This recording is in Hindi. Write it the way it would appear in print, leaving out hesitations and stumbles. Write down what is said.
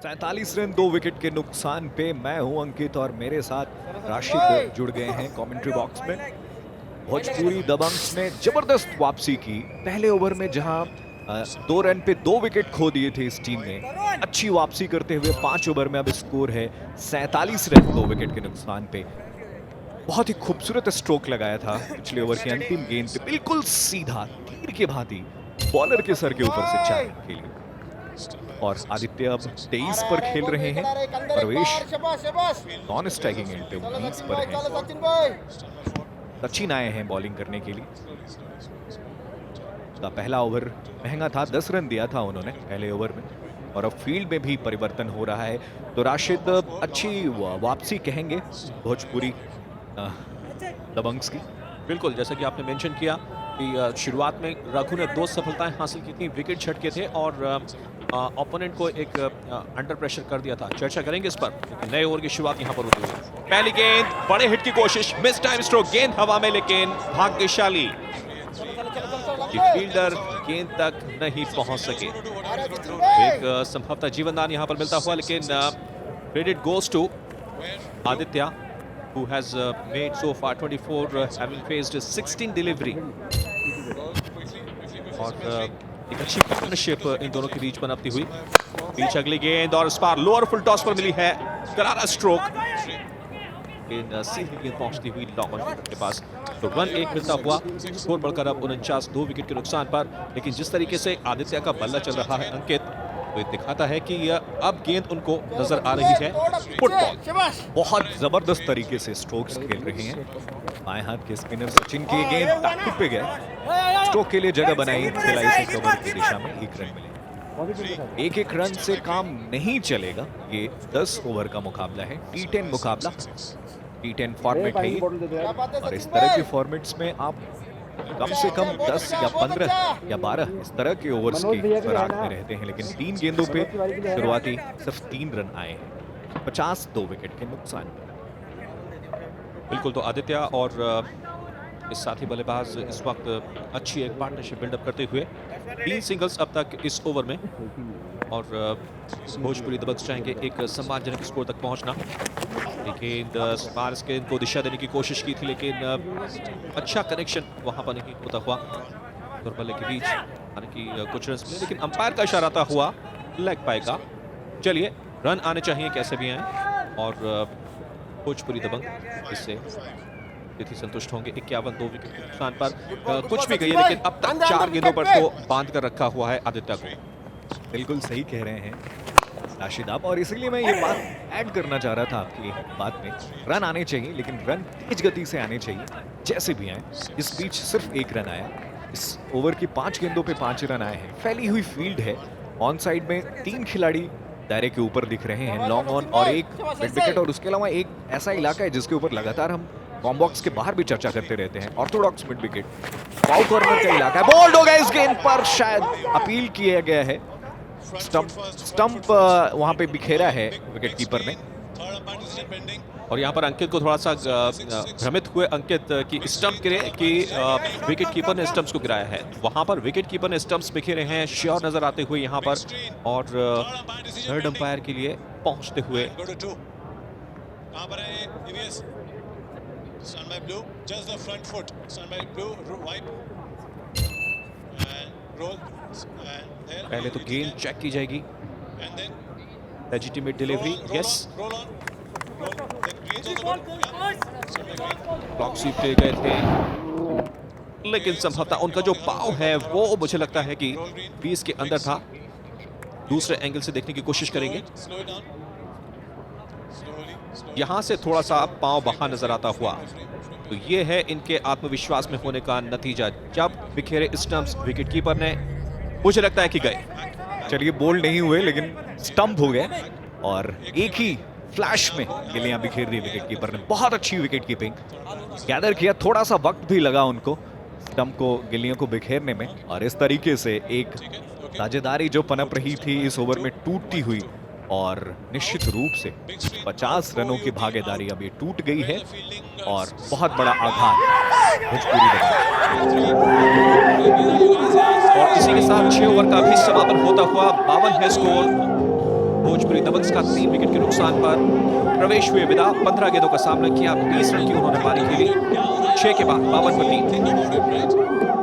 47 रन 2 विकेट के नुकसान पे। मैं हूं अंकित और मेरे साथ राशिद जुड़ गए हैं कमेंट्री बॉक्स में। भोजपुरी दबंग्स ने जबरदस्त वापसी की पहले ओवर में, जहां 2 रन पे 2 विकेट खो दिए थे इस टीम ने। अच्छी वापसी करते हुए 5 ओवर में अब स्कोर है 47 रन 2 विकेट के नुकसान पे। बहुत ही खूबसूरत स्ट्रोक लगाया था पिछले ओवर की अंतिम गेंद पे, बिल्कुल सीधा तीर के भांति बॉलर के सर के ऊपर से 4 रन के लिए। और आदित्य अब 23 पर खेल रहे हैं, प्रवेश नॉन स्ट्राइकिंग एंड पे 19 पर है। सचिन आए हैं बॉलिंग करने के लिए। का पहला ओवर महंगा था, 10 रन दिया था उन्होंने पहले ओवर में, और अब फील्ड में भी परिवर्तन हो रहा है। तो राशिद अच्छी वापसी कहेंगे भोजपुरी दबंग्स की। बिल्कुल, जैसा कि आपने मेंशन किया कि शुरुआत में रघु ने 2 सफलताएं हासिल की थी, विकेट झटके थे और ओपोनेंट को एक अंडर प्रेशर कर दिया था। चर्चा करेंगे इस पर। नए ओवर की शुरुआत यहां पर होती है। पहली गेंद, बड़े हिट की कोशिश, मिस टाइम स्ट्रोक, गेंद हवा में लेकिन भाग्यशाली फील्डर गेंद तक नहीं पहुंच सके। एक संभवतः जीवनदान यहां पर मिलता हुआ, लेकिन credit goes to Aditya who has made so far 24, having faced 16 delivery। और एक अच्छी पार्टनरशिप इन दोनों के बीच बनती हुई। बीच अगली गेंद और इस बार लोअर फुल टॉस पर मिली है करारा स्ट्रोक, इन सीधी गेंद पहुंचती हुई लॉन्ग ऑन के पास। तो रन 1 मिलता हुआ, स्कोर बढ़कर अब 49 2 विकेट के नुकसान पर। लेकिन जिस तरीके से आदित्य का बल्ला चल रहा है अंकित, तो ये दिखाता है कि अब गेंद उनको नजर आ रही है फुटबॉल। बहुत जबरदस्त तरीके से स्ट्रोक्स खेल रहे हैं बाएं हाथ के स्पिनर सचिन की। गेंद बैकफुट पे गया, स्ट्रोक के लिए जगह बनाई, खिलाई से कवर की दिशा में 1 रन मिले। एक रन से काम नहीं चलेगा, ये 10 ओवर का मुकाबला है, T10 मुकाबला, T10 फॉर्मेट है ये। और इस तरह के फॉर्मेट्स में आप कम से कम 10 या 15 या 12 इस तरह के ओवर्स के फिराक में रहते हैं, लेकिन 3 गेंदों पे शुरुआती सिर्फ 3 रन आए हैं, 50 2 विकेट के नुकसान। बिल्कुल, तो आदित्य और इस साथी बल्लेबाज इस वक्त अच्छी एक पार्टनरशिप बिल्डअप करते हुए 3 सिंगल्स अब तक इस ओवर में। और भोजपुरी दबंग्स चाहेंगे एक सम्मानजनक स्कोर तक पहुंचना। लेकिन स्पार्स के इनको दिशा देने की कोशिश की थी, लेकिन अच्छा कनेक्शन वहां पर नहीं होता हुआ। और बल्ले के बीच हालांकि कुछ रन मिले, लेकिन अंपायर का इशारा था हुआ लेग पाएगा। चलिए, रन आने चाहिए कैसे भी आए, और भोजपुरी दबंग इससे तिथि संतुष्ट होंगे। 51 2 विकेट के नुकसान पर कुछ भी गई, लेकिन अब तक 4 गेंदों पर तो बांध कर रखा हुआ है आदित्य को। बिल्कुल सही कह रहे हैं राशिद आप, और इसलिए मैं ये बात ऐड करना चाह रहा था आपकी बात में। रन आने चाहिए, लेकिन रन तेज गति से आने चाहिए, जैसे भी आए। इस बीच सिर्फ 1 रन आया, इस ओवर की 5 गेंदों पे 5 रन आए हैं। फैली हुई फील्ड है, ऑन साइड में 3 खिलाड़ी दायरे के ऊपर दिख रहे हैं, लॉन्ग ऑन और 1 मिड विकेट। और उसके अलावा एक ऐसा इलाका है जिसके ऊपर लगातार हम कॉम्बॉक्स के बाहर भी चर्चा करते रहते हैं, ऑर्थोडॉक्स मिड विकेट, बाउ कॉर्नर का इलाका है। बोल्ड हो गया इस गेंद पर, शायद अपील किया गया है। स्टंप वहां पे बिखेरा है विकेट कीपर ने। और यहाँ पर अंकित को थोड़ा सा भ्रमित हुए अंकित कि स्टंप गिरे कि विकेट कीपर ने स्टंप्स को गिराया है। वहां पर विकेट कीपर ने स्टंप्स बिखेरे हैं, श्योर नजर आते हुए यहाँ पर। और थर्ड अंपायर के लिए पहुंचते हुए पहले तो गेंद चेक की जाएगी। Legitimate delivery, yes. Block sweep पे गए थे, लेकिन संभवतः उनका जो पाव है वो मुझे लगता है कि 20 के अंदर था। दूसरे एंगल से देखने की कोशिश करेंगे। यहां से थोड़ा सा पाव बाहर नजर आता हुआ, तो ये है इनके आत्मविश्वास में होने का नतीजा। जब बिखेरे स्टंप्स विकेट कीपर ने, मुझे लगता है कि गए। चलिए, बोल्ड नहीं हुए, लेकिन स्टंप हो गए, और एक ही फ्लैश में गिल्लियां बिखेर दी विकेट कीपर ने। बहुत अच्छी विकेट कीपिंग, गैदर किया, थोड़ा सा वक्त भी लगा उनको स्टंप को, गिल्लियों को बिखेरने में। और इस तरीके से एक साझेदारी जो पनप रही थी इस ओवर में टूटती हुई, और निश्चित रूप से 50 रनों की भागीदारी अब ये टूट गई है, और बहुत बड़ा आघात भोजपुरी दबंग। और इसी के साथ 6 ओवर का भी समापन होता हुआ 52 है स्कोर। भोजपुरी दबंग्स का 3 विकेट के नुकसान पर प्रवेश हुए विदा। 15 गेंदों का सामना किया, 20 रन की उन्होंने पारी खेली। 6 के बाद 52 पर 3।